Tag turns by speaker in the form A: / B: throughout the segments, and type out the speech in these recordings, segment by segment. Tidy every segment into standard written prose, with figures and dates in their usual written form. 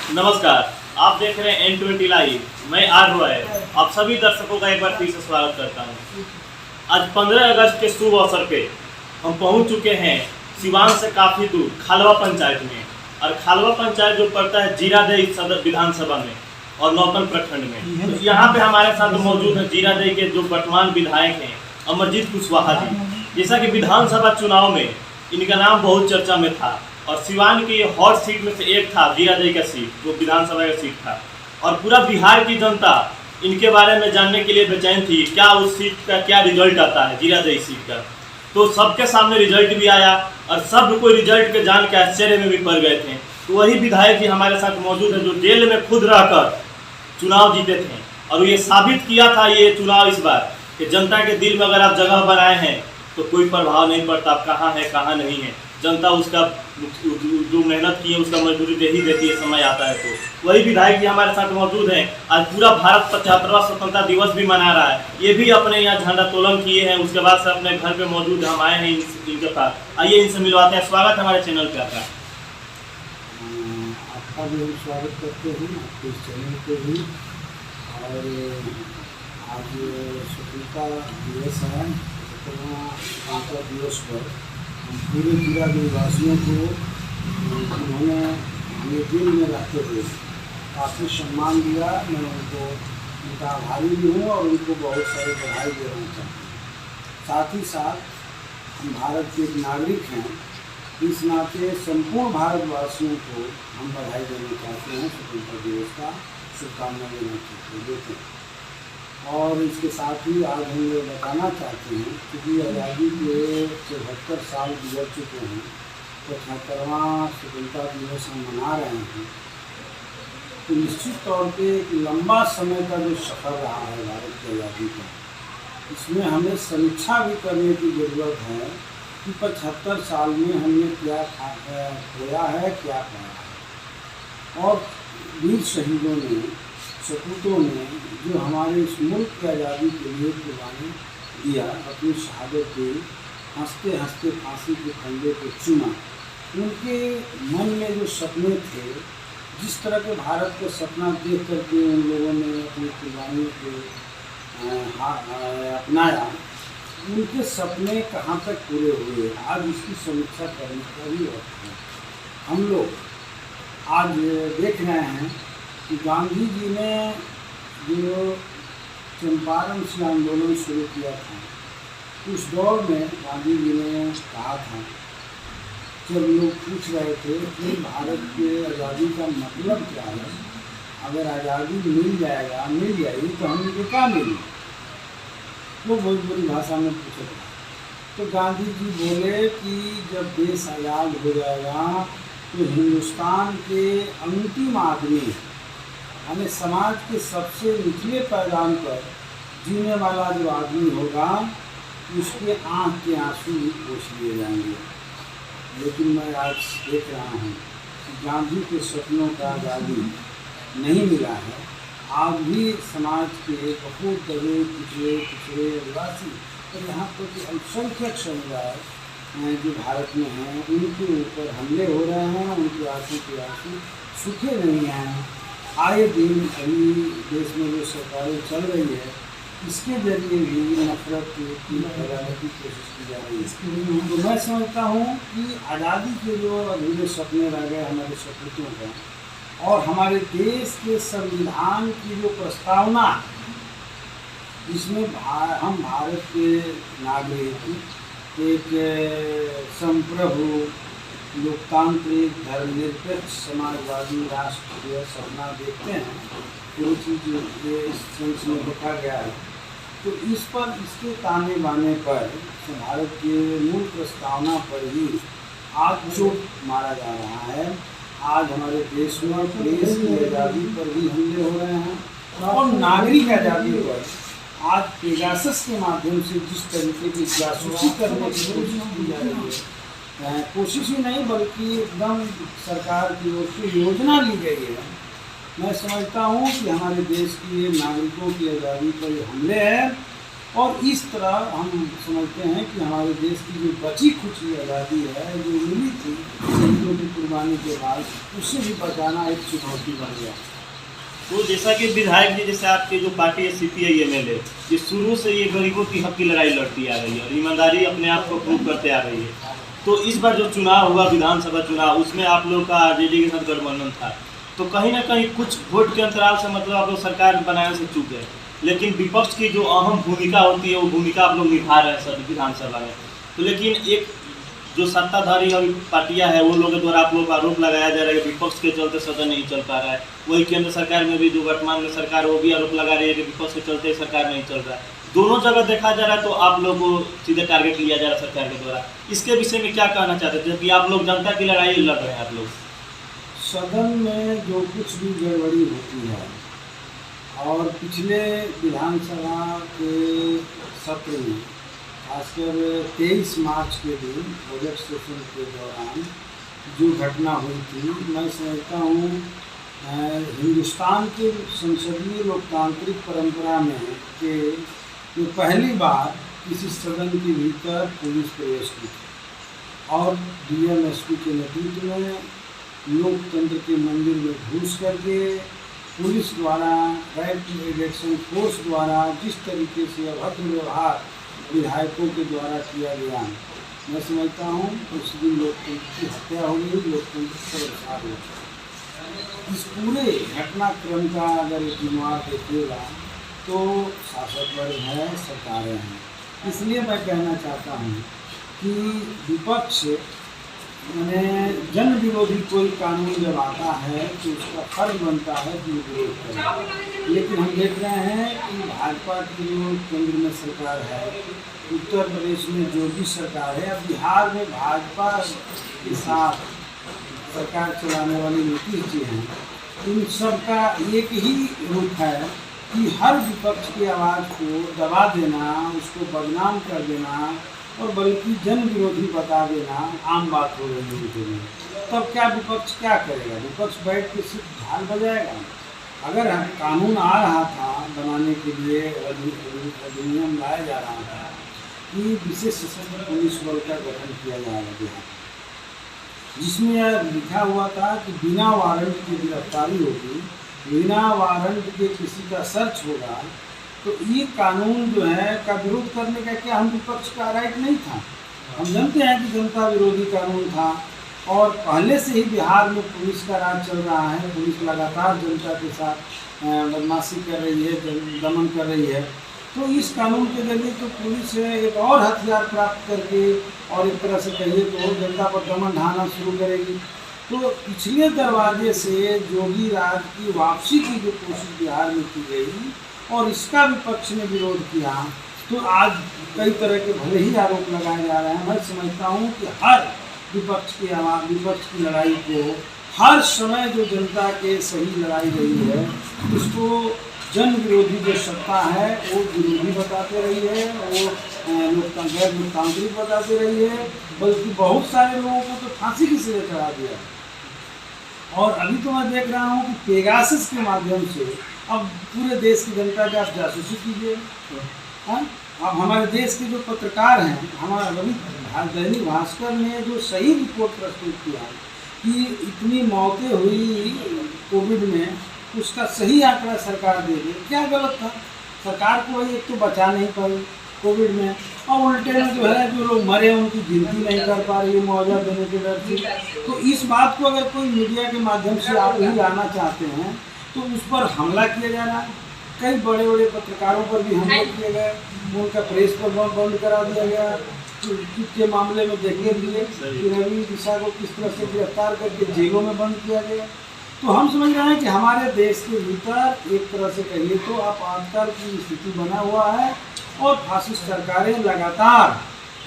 A: नमस्कार, आप देख रहे हैं N20 लाइव। मैं आर रॉय आप सभी दर्शकों का एक बार फिर से स्वागत करता हूं। आज 15 अगस्त के शुभ अवसर पे हम पहुंच चुके हैं सिवान से काफ़ी दूर खालवा पंचायत में। और खालवा पंचायत जो पड़ता है जीरादेई सदर विधानसभा में और नौतन प्रखंड में। तो यहाँ पे हमारे साथ मौजूद है जीरादेई के जो वर्तमान विधायक हैं अमरजीत कुशवाहा जी। जैसा कि विधानसभा चुनाव में इनका नाम बहुत चर्चा में था और सिवान की हॉट सीट में से एक था जीरादेई का सीट, जो विधानसभा का सीट था। और पूरा बिहार की जनता इनके बारे में जानने के लिए बेचैन थी, क्या उस सीट का क्या रिजल्ट आता है जीरादेई सीट का। तो सबके सामने रिजल्ट भी आया और सब कोई रिजल्ट के जान के आश्चर्य में भी पड़ गए थे। तो वही विधायक जी हमारे साथ मौजूद है जो जेल में खुद रहकर चुनाव जीते थे और ये साबित किया था ये चुनाव इस बार कि जनता के दिल में अगर आप जगह बनाए हैं तो कोई प्रभाव नहीं पड़ता आप कहाँ है कहाँ नहीं है। जनता उसका जो मेहनत की है उसका मजदूरी दे ही देती है समय आता है। तो वही विधायक जी हमारे साथ मौजूद हैं। आज पूरा भारत 75वां स्वतंत्रता दिवस भी मना रहा है, ये भी अपने यहाँ झंडा तोलन किए हैं। उसके बाद से अपने घर पे मौजूद हम आए हैं इनके पास। आइए इनसे मिलवाते हैं। स्वागत हमारे चैनल पे आपका।
B: आपका भी हम स्वागत करते हैं आपके इस चैनल पे भी। और आज स्वतंत्रता दिवस है, स्वतंत्रता दिवस पर हम पूरे जिला निवासियों को उन्होंने हमें जेल में रहते हुए काफ़ी सम्मान दिया। मैं उनको उनका आभारी भी हूँ और उनको बहुत सारी बधाई देना चाहता हूँ। साथ ही साथ हम भारत के नागरिक हैं, इस नाते संपूर्ण भारतवासियों को हम बधाई देना चाहते हैं, स्वतंत्रता दिवस का शुभकामनाएं देते हैं। और इसके साथ ही आज हम ये बताना चाहते हैं कि आज़ादी के 74 साल गुजर चुके हैं, 75वां स्वतंत्रता दिवस हम मना रहे हैं। तो निश्चित तौर पे एक लंबा समय का जो सफ़र रहा है भारत की आज़ादी का, इसमें हमें समीक्षा भी करने की ज़रूरत है कि 75 साल में हमने क्या खोया है, क्या पाया है। और वीर शहीदों ने, सपूतों ने जो हमारे इस मुल्क की आज़ादी के लिए कुर्बानी दिया, अपनी शहादत दी, हंसते हंसते फांसी के फंदे को चुना, उनके मन में जो सपने थे, जिस तरह के भारत का सपना देख करके उन लोगों ने अपनी कुर्बानी को अपनाया, उनके सपने कहाँ तक पूरे हुए, आज इसकी समीक्षा करने का भी वक्त है। हम लोग आज देख रहे हैं कि गांधी जी ने जो चंपारण से आंदोलन शुरू किया था, उस दौर में गांधी जी ने कहा था, जब लोग पूछ रहे थे कि भारत के आज़ादी का मतलब क्या है, अगर आज़ादी मिल जाएगी तो हम लोग क्या मिली, वो बहुत बड़ी भाषा में पूछा था। तो गांधी जी बोले कि जब देश आज़ाद हो जाएगा तो हिंदुस्तान के अंतिम आदमी, हमें समाज के सबसे निचले पैदान पर जीने वाला जो आदमी होगा, उसके आँख के आंसू पोंछ लिए जाएंगे। लेकिन मैं आज देख रहा हूँ कि गांधी के सपनों का आज़ादी नहीं मिला है। आज भी समाज के बहुत दबे पिछड़े आदिवासी और यहाँ पर जो अल्पसंख्यक समुदाय जो भारत में हैं, उनके ऊपर हमले हो रहे हैं, उनके आंसू के आंसू सूखे नहीं हैं। आए दिन अभी देश में जो सरकारें चल रही है, इसके जरिए भी नफरत की फैलाने की कोशिश की जा रही है। तो मैं समझता हूँ कि आज़ादी के जो अधूरे सपने रह गए हमारे सपूतों का, और हमारे देश के संविधान की जो प्रस्तावना, जिसमें हम भारत के नागरिक एक संप्रभु, लोकतांत्रिक, धर्मनिरपेक्ष, समाजवादी राष्ट्र के सपना देखते हैं, पूरी चीज़ इस सेंस में देखा गया है। तो इस पर, इसके ताने बाने पर, भारत के मूल प्रस्तावना पर ही आज चोट मारा जा रहा है। आज हमारे देश में प्रेस की आज़ादी पर भी हमले हो रहे हैं और नागरिक आज़ादी पर आज पेगासस के माध्यम से जिस तरीके की जासूसी करने की कोशिश की जा रही है, कोशिश ही नहीं बल्कि एकदम सरकार की ओर से योजना ली गई है। मैं समझता हूँ कि हमारे देश की नागरिकों की आज़ादी पर हमले हैं और इस तरह हम समझते हैं कि हमारे देश की जो बची खुची आज़ादी है, जो मिली थी शहीदों की कुर्बानी के बाद, उससे भी बचाना एक चुनौती बन गया।
A: तो जैसा कि विधायक जी, जैसे आपकी जो पार्टी है CPI MLA, ये शुरू से ये गरीबों की हक की लड़ाई लड़ती आ रही है और ईमानदारी अपने आप को प्रूव करते आ रही है। तो इस बार जो चुनाव हुआ विधानसभा चुनाव, उसमें आप लोग का RJD के साथ गठबंधन था, तो कहीं ना कहीं कुछ वोट के अंतराल से मतलब आप लोग सरकार बनाने से चूक गए, लेकिन विपक्ष की जो अहम भूमिका होती है वो भूमिका आप लोग निभा रहे हैं सर विधानसभा में। तो लेकिन एक जो सत्ताधारी पार्टियां है वो लोगों के द्वारा आप लोग का आरोप लगाया जा रहा है कि विपक्ष के चलते सदन नहीं चल पा रहा है। वही केंद्र सरकार में भी जो वर्तमान में सरकार वो भी आरोप लगा रही है कि विपक्ष के चलते सरकार नहीं चल रहा है। दोनों जगह देखा जा रहा है तो आप लोग को सीधे टारगेट लिया जा रहा है सरकार के द्वारा। इसके विषय में क्या कहना चाहते थे कि आप लोग जनता की लड़ाई लड़ रहे हैं? आप लोग
B: सदन में जो कुछ भी गड़बड़ी होती है और पिछले विधानसभा के सत्र में खासकर 23 मार्च के दिन बजट सेशन के दौरान जो घटना हुई थी, मैं समझता हूँ हिंदुस्तान के संसदीय लोकतांत्रिक परंपरा में कि ये पहली बार किसी सदन के भीतर पुलिस प्रवेश की थी और DMSP के नेतृत्व में लोकतंत्र के मंदिर में घुस करके पुलिस द्वारा, रैपिड एक्शन फोर्स द्वारा जिस तरीके से अभद्र व्यवहार विधायकों के द्वारा किया गया, मैं समझता हूँ उस दिन लोकतंत्र की हत्या हो गई, लोकतंत्र पर प्रसार हो गया। इस पूरे घटनाक्रम का अगर इतिहास देखिएगा तो शासक वर्ग है, सरकारें हैं। इसलिए मैं कहना चाहता हूँ कि विपक्ष मैंने जन विरोधी कोई कानून जब आता है तो उसका फर्ज बनता है कि विरोध करें। लेकिन हम देख रहे हैं कि भाजपा की जो केंद्र में सरकार है, उत्तर प्रदेश में योगी सरकार है, अब बिहार में भाजपा के साथ सरकार चलाने वाली नीतीश जी हैं, इन सब का एक ही रूप है कि हर विपक्ष की आवाज़ को दबा देना, उसको बदनाम कर देना और बल्कि जन विरोधी बता देना आम बात हो रही है उनके लिए। तब क्या विपक्ष क्या करेगा? विपक्ष बैठ के सिर्फ ढाल बजाएगा। अगर कानून आ रहा था बनाने के लिए, अधिनियम लाया जा रहा था कि विशेष सशस्त्र पुलिस बल का गठन किया जाएगा बिहार, जिसमें यह लिखा हुआ था कि बिना वारंट की गिरफ्तारी होगी, बिना वारंट के किसी का सर्च होगा, तो ये कानून जो है का विरोध करने का क्या हम विपक्ष का राइट नहीं था? हम जानते हैं कि जनता विरोधी कानून था और पहले से ही बिहार में पुलिस का राज चल रहा है। पुलिस लगातार जनता के साथ बदमाशी कर रही है, दमन कर रही है। तो इस कानून के जरिए तो पुलिस एक और हथियार प्राप्त करके और एक तरह से कहिए तो जनता पर दमन ढाना शुरू करेगी। तो पिछले दरवाजे से योगी राज की वापसी की जो कोशिश बिहार में की गई और इसका विपक्ष ने विरोध किया, तो आज कई तरह के भले ही आरोप लगाए जा रहे हैं। मैं समझता हूँ कि हर विपक्ष की लड़ाई को हर समय जो जनता के सही लड़ाई रही है उसको जन विरोधी जो सत्ता है वो विरोधी बताते रही है, वो गैर लोकतांत्रिक बताते रही है, बल्कि बहुत सारे लोगों को तो फांसी की सजा चढ़ा दिया। और अभी तो मैं देख रहा हूँ कि पेगासस के माध्यम से अब पूरे देश की जनता की आप जासूसी कीजिए। अब हमारे देश के जो पत्रकार हैं, हमारा दैनिक भास्कर ने जो सही रिपोर्ट प्रस्तुत किया कि इतनी मौतें हुई कोविड में, उसका सही आंकड़ा सरकार दे दे, क्या गलत था? सरकार को एक तो बचा नहीं पाई कोविड में, और उल्टे में जो है जो लोग मरे उनकी गिनती नहीं कर पा रही है मुआवजा देने के डर से। तो इस बात को अगर कोई मीडिया के माध्यम से आप ही लाना चाहते हैं तो उस पर हमला किया जा रहा है। कई बड़े बड़े पत्रकारों पर भी हमले किए गए, उनका प्रेस पर बंद करा दिया गया। के मामले में देखने लिए कि रवि दिशा को किस तरह से गिरफ्तार करके जेलों में बंद किया गया। तो हम समझ रहे हैं कि हमारे देश के भीतर एक तरह से कहिए तो आपातकाल की स्थिति बना हुआ है और फासिस्ट सरकारें लगातार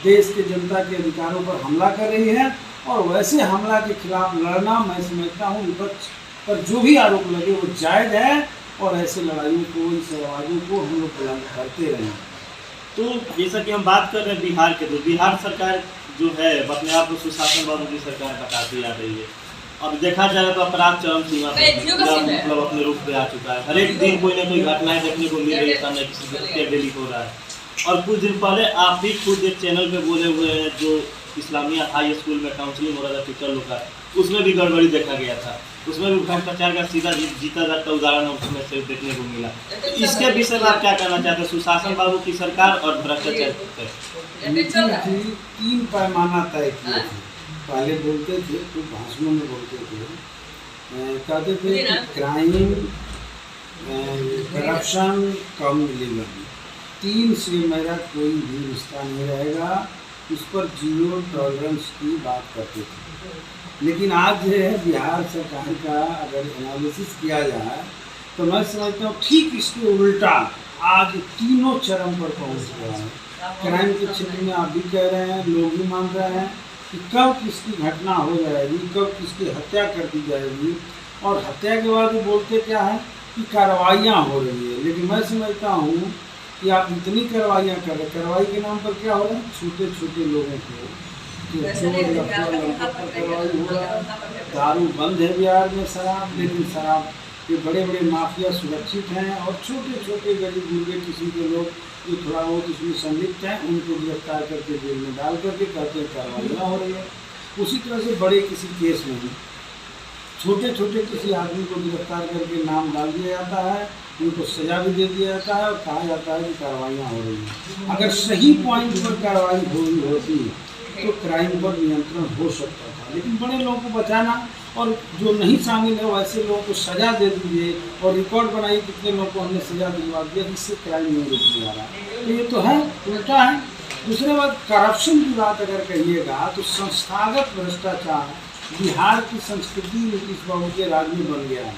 B: देश के जनता के अधिकारों पर हमला कर रही है। और वैसे हमला के खिलाफ लड़ना, मैं समझता हूँ विपक्ष पर जो भी आरोप लगे वो जायज़ है और ऐसे लड़ाइयों को, इस आवाज़ों को हम लोग बुलंद करते रहें।
A: तो जैसा कि हम बात कर रहे हैं बिहार के, तो बिहार सरकार जो है अपने आप को सुशासनवाद की सरकार बताती आ रही है। अब देखा जाए तो अपराध चरम सीमा पर मतलब अपने रूप पे आ चुका है। हर एक दिन कोई ना कोई घटनाएं देखने को मिल रही है, सामने किसी हत्या डेली हो रहा है। और कुछ दिन पहले आप भी खुद एक चैनल पे बोले हुए हैं जो इस्लामिया हाई स्कूल में काउंसलिंग हो रहा था टीचर लोग का, उसमें भी गड़बड़ी देखा गया था, उसमें भी भ्रष्टाचार का सीधा जीता जाता उदाहरण उसमें से देखने को मिला। इसके विषय में आप क्या कहना चाहते हैं, सुशासन बाबू की सरकार और भ्रष्टाचार पर?
B: तीन पैमाना तय किए थे। पहले बोलते थे, तो भाषणों में बोलते थे, कहते थे कि क्राइम करप्शन कम मिलेगा, 3 से मेरा कोई भी रिश्ता नहीं रहेगा, इस पर 0 टॉलरेंस की बात करते थे। लेकिन आज जो है बिहार सरकार का अगर एनालिसिस किया जाए तो मैं समझता हूँ ठीक इसके उल्टा आज तीनों चरम पर पहुँच गया है। क्राइम के क्षेत्र में आप भी कह रहे हैं, लोग भी मान रहे हैं कि कब किसकी घटना हो जाएगी, कब किसकी हत्या कर दी जाएगी, और हत्या के बाद वो बोलते क्या है कि कार्रवाइयाँ हो रही है। लेकिन मैं समझता हूँ कि आप इतनी कार्रवाइयाँ कर रहे, कार्रवाई के नाम पर क्या हो रहा है, छोटे छोटे लोगों को कार्रवाई हो रहा है। दारू बंद है बिहार में, शराब, लेकिन शराब के बड़े बड़े माफिया सुरक्षित हैं, और छोटे छोटे गरीब गुर्गे किसी के लोग जो थोड़ा बहुत इसमें संलिप्त हैं उनको गिरफ्तार करके जेल में डाल करके कहते हैं कार्रवाइयाँ हो रही है। उसी तरह से बड़े किसी केस में छोटे छोटे किसी आदमी को गिरफ्तार करके नाम डाल दिया जाता है, उनको सजा भी दे दिया जाता है और कहा जाता है कि कार्रवाइयाँ हो रही हैं। अगर सही पॉइंट पर कार्रवाई हो रही होती तो क्राइम पर नियंत्रण हो सकता था। लेकिन बड़े लोगों को बचाना और जो नहीं शामिल है वैसे लोगों को सजा दे दीजिए, और रिकॉर्ड बनाइए कितने लोगों को हमने सजा दिलवा दिया, जिससे क्राइम नहीं रुकने जा रहा। तो ये तो है, उल्टा है। दूसरे बात, करप्शन की बात अगर कहिएगा तो संस्थागत भ्रष्टाचार बिहार की संस्कृति नीतीश बाबू के राज में बन गया है।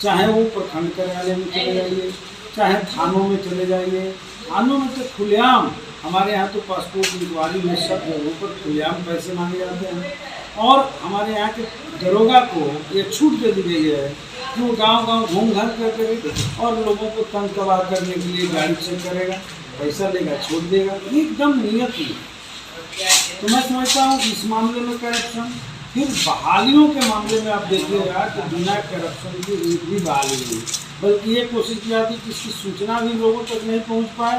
B: चाहे वो प्रखंड कार्यालय में चले जाइए, चाहे थानों में चले जाइए, थानों में तो खुलेआम, हमारे यहाँ तो पासपोर्ट इंक्वायरी में सब जगहों पर खुलेआम पैसे मांगे जाते हैं। और हमारे यहाँ के दरोगा को ये छूट दे दी गई है कि वो गाँव गाँव घूम घाम करके और लोगों को तंग तबाह करने के लिए गाड़ी चेक करेगा, पैसा लेगा, छोड़ देगा, एकदम नियत ही। तो मैं समझता हूँ इस मामले में करप्शन। फिर बहालियों के मामले में आप देखिएगा कि बिना करप्शन की एक भी बहाली नहीं, बल्कि ये कोशिश की जाती कि इसकी सूचना भी लोगों तक नहीं पहुंच पाए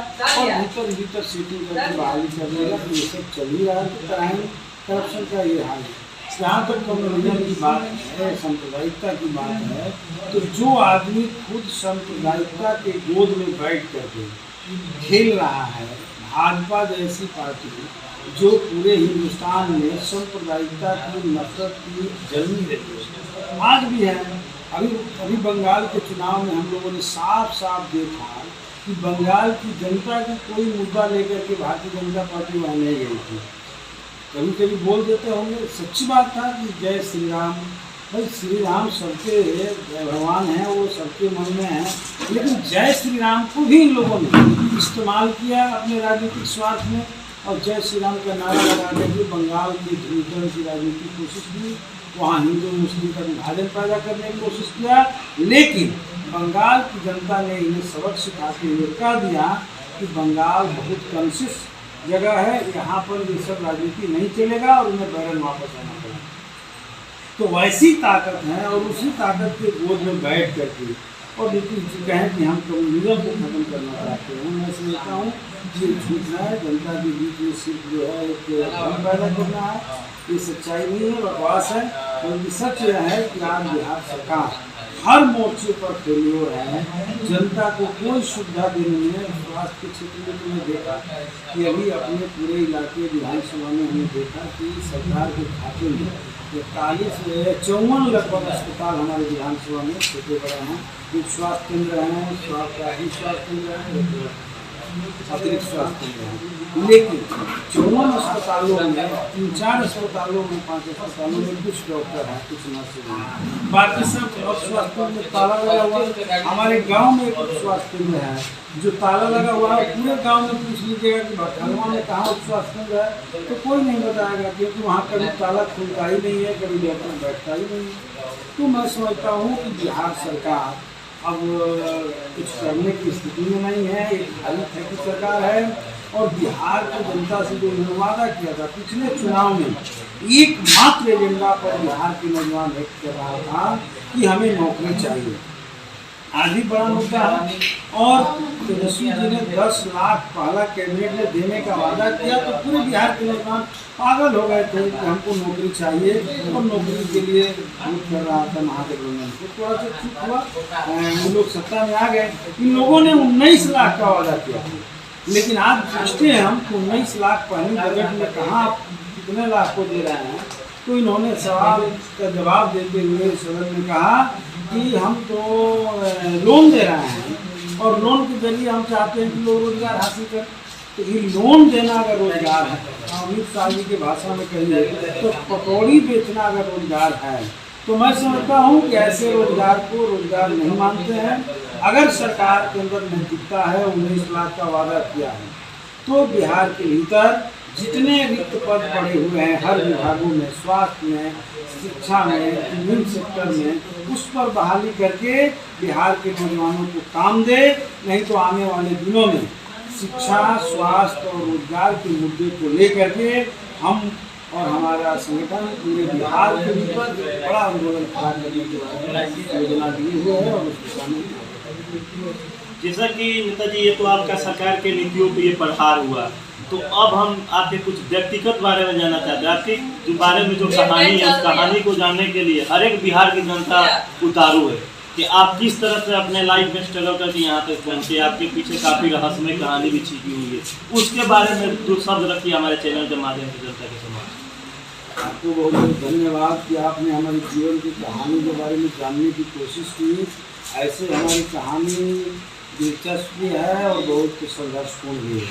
B: और भीतर सेटिंग करके बहाली कर देगा। तो ये सब चल ही रहा है। तो क्राइम करप्शन का ये हाल है। जहाँ तक कम्युनिज्म की बात है, सांप्रदायिकता की बात है, तो जो आदमी खुद सांप्रदायिकता के गोद में बैठ करके खेल रहा है, भाजपा जैसी पार्टी जो पूरे हिंदुस्तान में सांप्रदायिकता की नफरत की जन्म देती है, आज भी है। अभी बंगाल के चुनाव में हम लोगों ने साफ साफ देखा कि बंगाल की जनता की कोई मुद्दा लेकर के भारतीय जनता पार्टी वहाँ नहीं गई थी। कभी कभी बोल देते होंगे, सच्ची बात था कि जय श्री राम, भाई श्री राम सबके भगवान हैं, वो सबके मन में हैं, लेकिन जय श्री राम को भी इन लोगों ने इस्तेमाल किया अपने राजनीतिक स्वार्थ में, और जय श्री राम का नारा लगा करके बंगाल की ध्रुवीकरण की राजनीति की कोशिश की, वहाँ हिंदू मुस्लिम का विभाजन पैदा करने की कोशिश किया। लेकिन बंगाल की जनता ने इन्हें सबक सिखाते हुए कह दिया कि बंगाल बहुत कॉन्शियस जगह है, यहाँ पर ये सब राजनीति नहीं चलेगा और उन्हें बैरन वापस आना पड़ेगा। तो वैसी ताकत है, और उसी ताकत के गोद में बैठ करके और नीतीश जी कहें कि हम कम्युनिज्म को खत्म करना चाहते हैं। मैं समझता हूँ ये झूठ है, जनता के बीच में सिर्फ जो है एक भ्रम पैदा करना है, ये सच्चाई नहीं है, बकवास है। बल्कि सच यह है कि आज बिहार सरकार हर मोर्चे पर फेलियर है, जनता को कोई सुविधा देने में। स्वास्थ्य के क्षेत्र में तुमने देखा कि अभी अपने पूरे इलाके विधानसभा में हमने देखा कि सरकार के खाते में 54 लगभग अस्पताल हमारे विधानसभा में छोटे बड़े हैं, कुछ स्वास्थ्य केंद्र हैं, प्राथमिक स्वास्थ्य केंद्र हैं, अतिरिक्त स्वास्थ्य केंद्र हैं। लेकिन 54 अस्पतालों में 3-4 अस्पतालों में 5 अस्पतालों में कुछ डॉक्टर हैं, कुछ नर्सें हैं, बाकी सब स्वास्थ्य में ताला लगा हुआ है। हमारे गांव में एक स्वास्थ्य केंद्र है जो ताला लगा हुआ है। पूरे गांव में पूछ लीजिएगा कि भटकलवा में कहाँ स्वास्थ्य केंद्र है, तो कोई नहीं बताएगा, क्योंकि वहाँ कभी ताला खुलता ही नहीं है, कभी डॉक्टर बैठता ही नहीं है। तो मैं समझता हूँ कि बिहार सरकार अब कुछ करने की स्थिति में नहीं है, एक खाली थकी सरकार है। और बिहार की जनता से जो वादा किया था पिछले चुनाव में, एकमात्र एजेंडा पर बिहार के नौजवान व्यक्त कर रहा था कि हमें नौकरी चाहिए। आज ही बड़ा मुद्दा है। और तेजस्वी जी ने 10 लाख पहला कैबिनेट में देने का वादा किया तो पूरे बिहार के नौजवान पागल हो गए थे कि हमको नौकरी चाहिए, और नौकरी के लिए वोट कर रहा था महागठबंधन को। थोड़ा सा चुप हुआ, हम लोग सत्ता में आ गए। इन लोगों ने 19 लाख का वादा किया, लेकिन आज पूछते हैं हम 19 लाख पहले बजट में कहाँ कितने लाख को दे रहे हैं। तो इन्होंने सवाल का जवाब देते हुए सदन में कहा कि हम तो लोन दे रहे हैं और लोन के जरिए हम चाहते हैं कि लोग रोजगार हासिल करें। तो ये लोन देना अगर रोजगार है, अमित शाह जी की भाषा में कहिए तो पकौड़ी बेचना अगर रोजगार है, तो मैं समझता हूँ कि ऐसे रोजगार को रोजगार नहीं मानते हैं। अगर सरकार के अंदर नैतिकता है, 19 लाख का वादा किया है, तो बिहार के भीतर जितने रिक्त पद पड़े हुए हैं हर विभागों में, स्वास्थ्य में, शिक्षा में, विभिन्न सेक्टर में, उस पर बहाली करके बिहार के नौजवानों को काम दे। नहीं तो आने वाले दिनों में शिक्षा, स्वास्थ्य और रोजगार के मुद्दे को लेकर के हम और हमारा संगठन पूरे बिहार के ऊपर बड़ा आंदोलन खड़ा करने के बारे में योजना दी हुई है और उसको शामिल किया।
A: जैसा कि नेताजी ये तो आपका सरकार के नीतियों पे ये प्रहार हुआ, तो अब हम आपके कुछ व्यक्तिगत बारे में जानना चाहते हैं। आपके जो बारे में जो कहानी है, उस कहानी को जानने के लिए हर एक बिहार की जनता उतारू है कि आप किस तरह से अपने लाइफ में स्ट्रगल करके यहाँ तक पहुँचे। आपके पीछे काफ़ी रहस्यमय कहानी भी छिपी हुई है, उसके बारे में 2 शब्द रखिए हमारे चैनल के माध्यम से जनता के समाज।
B: आपको बहुत बहुत धन्यवाद कि आपने हमारे जीवन की कहानी के बारे में जानने की कोशिश की। ऐसे हमारी कहानी दिलचस्प भी है और बहुत संघर्षपूर्ण भी है।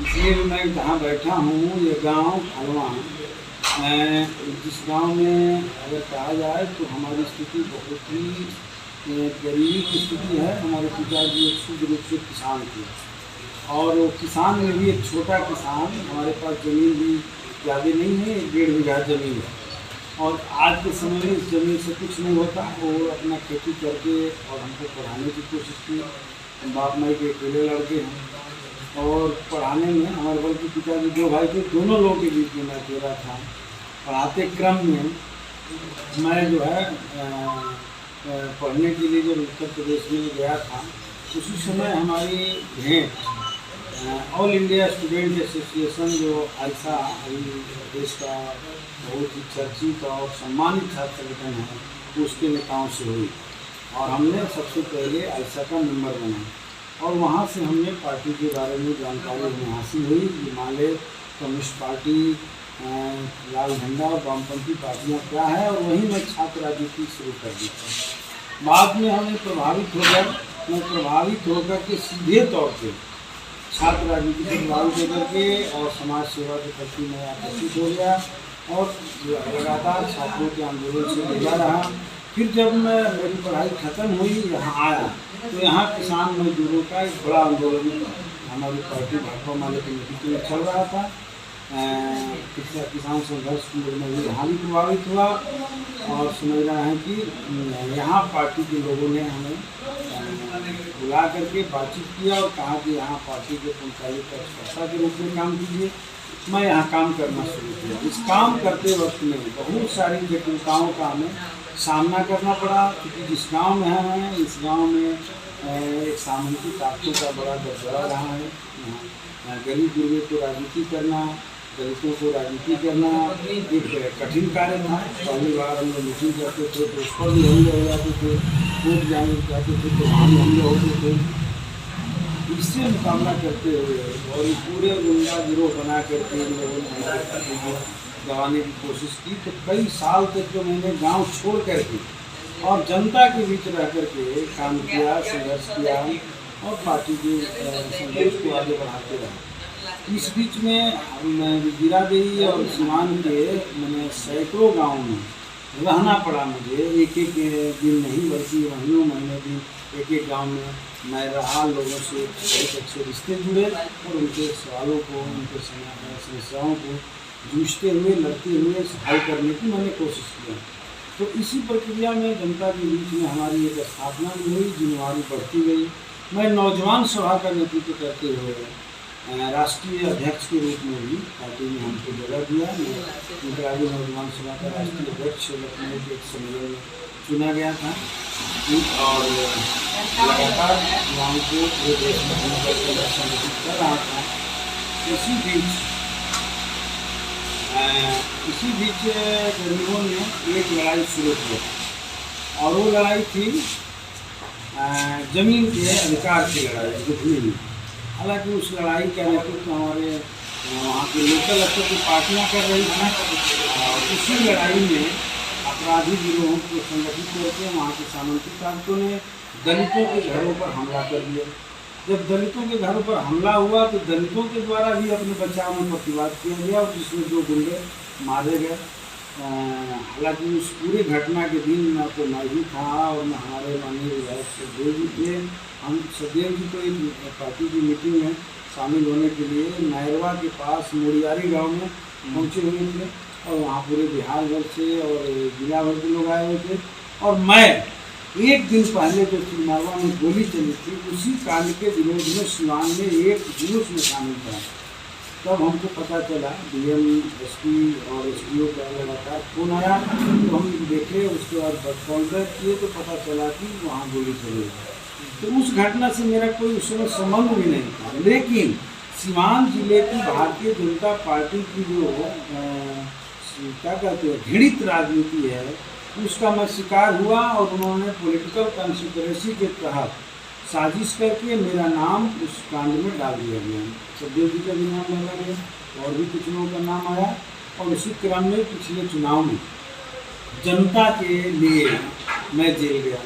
B: इसलिए भी मैं जहाँ बैठा हूँ, ये गांव खलवा, जिस गांव में अगर कहा जाए तो हमारी स्थिति बहुत ही गरीबी की स्थिति है। हमारे पिताजी एक शुद्ध रूप से किसान थे, और वो किसान में भी एक छोटा किसान। हमारे पास ज़मीन भी ज़्यादा नहीं है, 1.5 बीघा ज़मीन है, और आज के समय में इस ज़मीन से कुछ नहीं होता। वो अपना खेती करके और हमको पढ़ाने की कोशिश की। बाप माई के अकेले लड़के हैं, और पढ़ाने में हमारे बल्कि पिताजी 2 भाई थे, दोनों लोगों के बीच में मैं अकेला था। पढ़ाते क्रम में मैं जो है पढ़ने के लिए जब उत्तर प्रदेश में गया था, उसी समय हमारी भेंट ऑल इंडिया स्टूडेंट एसोसिएशन जो आइसा अभी देश का बहुत ही चर्चित और सम्मानित छात्र संगठन है, उसके नेताओं से हुई, और हमने सबसे पहले आइसा का मेंबर बना। और वहाँ से हमने पार्टी के बारे में जानकारी हमें हासिल हुई। हिमालय कम्युनिस्ट पार्टी, लाल झंडा और वामपंथी पार्टियाँ क्या है, और वहीं मैं छात्र राजनीति शुरू कर दी थी। बाद में हमें मैं प्रभावित होकर के सीधे तौर पे छात्र राजनीति से प्रभावित होकर के और समाज सेवा के प्रति मैं आकर्षित हो गया, और लगातार छात्रों के आंदोलन से जुड़ा रहा। फिर जब मेरी पढ़ाई खत्म हुई, यहाँ आया, तो यहाँ किसान मजदूरों का एक बड़ा आंदोलन हमारी पार्टी भाजपा माले के नेतृत्व में चल रहा था। किसान संघर्ष में यहाँ भी प्रभावित हुआ, और समझ रहे हैं कि यहाँ पार्टी के लोगों ने हमें बुला करके बातचीत किया और कहा कि यहाँ पार्टी के पंचायत कार्यकर्ता के रूप में काम कीजिए। मैं यहाँ काम करना शुरू किया। इस काम करते वक्त में बहुत सारी जटिलताओं का हमें सामना करना पड़ा, क्योंकि जिस गांव में हैं, इस गांव में एक सामंती ताकतों का बड़ा दबदबा रहा है। यहाँ गरीब गुरबे को राजनीति करना, दलितों को राजनीति करना एक कठिन कार्य था। पहली बार हम लोग मीटिंग करते थे तो उस पर भी हमले हो जाते थे, वोट जाने जाते थे तो वहाँ भी हमले होते थे। इससे मुकाबला करते हुए और पूरे गुंडा गिरोह बना करके इन लोगों ने दबाने की कोशिश की, तो कई साल तक जो मैंने गांव छोड़ करके और जनता के बीच रह करके काम किया, संघर्ष किया और पार्टी के संघर्ष को आगे बढ़ाते रहे। इस बीच में गिरादेवी और सीमान के मैंने सैकड़ों गाँव में रहना पड़ा मुझे। एक एक दिन नहीं बल्कि महीने भी एक एक गांव में मैं रहा। लोगों से बहुत अच्छे रिश्ते जुड़े और उनके सवालों को, उनके समस्याओं को जूझते हुए, लड़ते हुए हल करने की मैंने कोशिश की। तो इसी प्रक्रिया में जनता के बीच में हमारी एक स्थापना भी हुई, जिम्मेवारी बढ़ती गई। मैं नौजवान सभा का नेतृत्व करते हुए राष्ट्रीय अध्यक्ष के रूप में भी पार्टी ने हमको जगह दिया। मैं इंदिरा गांधी नौजवान सभा का राष्ट्रीय अध्यक्ष लखनऊ के एक सम्मेलन में चुना गया था और लगातार युवाओं को पूरे देश में संगठित कर रहा था। इसी बीच गरीबों ने एक लड़ाई शुरू की और वो लड़ाई थी जमीन के अधिकार की लड़ाई बुधनी में। हालांकि उस लड़ाई का नेतृत्व हमारे वहाँ के लोकल स्तर की पार्टियाँ कर रही थी और उसी लड़ाई में अपराधी गिरोहों को संगठित करके वहाँ के सामंती ताकतों ने दलितों के घरों पर हमला कर दिया। जब दलितों के घरों पर हमला हुआ तो दलितों के द्वारा भी अपने बचाव में प्रतिवाद किया गया और जिसमें 2 गुंडे मारे गए। हालांकि उस पूरी घटना के दिन न तो मैं ही था और न हमारे माननीय विधायक सचदेव जी थे। हम सचदेव जी को एक पार्टी की मीटिंग में शामिल होने के लिए नायरवा के पास मोड़ियारी गांव में पहुंचे हुए थे और वहाँ पूरे बिहार भर से और जिला भर के लोग आए हुए थे। और मैं एक दिन पहले जो चिलमारवा में गोली चली थी उसी कांड के विरोध में सिवान में एक जुलूस में शामिल था। तब हमको पता चला DM SP और SDO का लगातार फोन आया तो हम देखे, उसके बाद कॉन्टैक्ट किए तो पता चला कि वहाँ गोली चली। तो उस घटना से मेरा कोई उस समय संबंध भी नहीं था, लेकिन सिवान जिले की भारतीय जनता पार्टी की जो क्या कहते हैं घृणित राजनीति है उसका मैं शिकार हुआ और उन्होंने पॉलिटिकल कंसिडरेसी के तहत साजिश करके मेरा नाम उस कांड में डाल दिया गया। सचदेव जी का भी नाम डाला गया और भी कुछ लोगों का नाम आया। और उसी क्रम में पिछले चुनाव में जनता के लिए मैं जेल गया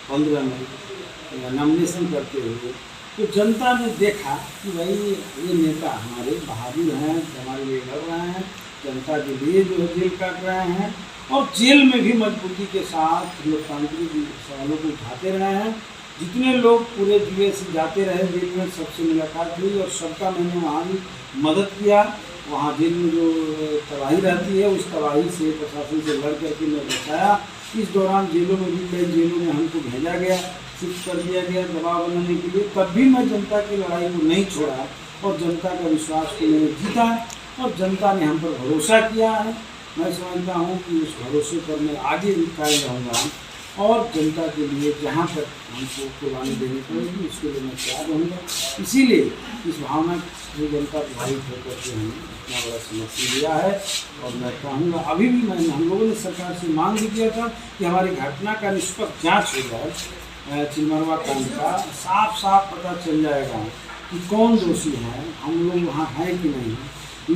B: 15 में नॉमिनेशन करते हुए। तो जनता ने देखा कि भाई ये नेता हमारे बहादुर हैं, हमारे लिए लड़ रहे हैं, जनता के लिए जो है जेल काट रहे हैं और जेल में भी मजबूती के साथ लोकतांत्रिक सवालों को उठाते रहे हैं। जितने लोग पूरे जिले से जाते रहे जेल में सबसे मुलाकात हुई और सबका मैंने वहाँ भी मदद किया। वहाँ जेल में जो तबाही रहती है उस तबाही से प्रशासन से लड़ करके मैं बचाया। इस दौरान जेलों में भी कई जेलों में हमको भेजा गया, शिफ्ट कर दिया गया दबाव बनाने के लिए। तब भी मैं जनता की लड़ाई को नहीं छोड़ा और जनता का विश्वास को मैंने जीता और जनता ने हम पर भरोसा किया है। मैं समझता हूँ कि उस भरोसे पर मैं आगे भी कायम रहूँगा और जनता के लिए जहाँ तक हमको कुर्बानी देनी पड़ेगी उसके लिए मैं तैयार रहूँगा। इसीलिए इस भावना से जनता प्रभावित होकर के हमें इतना बड़ा समर्थन दिया है और मैं कहूँगा अभी भी हम लोगों ने सरकार से मांग भी किया था कि हमारी घटना का निष्पक्ष जाँच हो जाए। चिलमरवा कांड का साफ साफ पता चल जाएगा कि कौन दोषी है, हम लोग वहाँ हैं कि नहीं।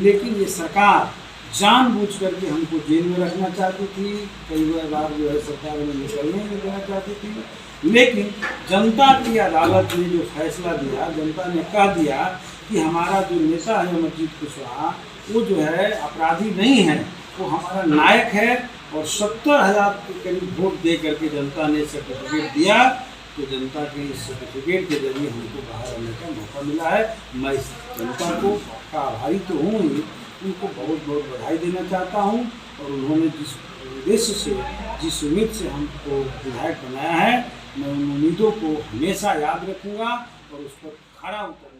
B: लेकिन ये सरकार जानबूझ करके हमको जेल में रखना चाहती थी, कई बार जो है सरकार में निकलने नहीं देना चाहती थी। लेकिन जनता की अदालत ने जो फैसला दिया, जनता ने कह दिया कि हमारा जो नेता है अमरजीत कुशवाहा वो जो है अपराधी नहीं है, वो हमारा नायक है। और 70,000 के करीब वोट दे करके जनता ने सर्टिफिकेट दिया। तो जनता के इस सर्टिफिकेट के जरिए हमको बाहर आने का मौका मिला है। मैं इस जनता को का आभारी तो हूँ ही, उनको बहुत बहुत बधाई देना चाहता हूँ। और उन्होंने जिस उद्देश्य से, जिस उम्मीद से हमको विधायक बनाया है, मैं उन उम्मीदों को हमेशा याद रखूँगा और उस पर खरा उतरने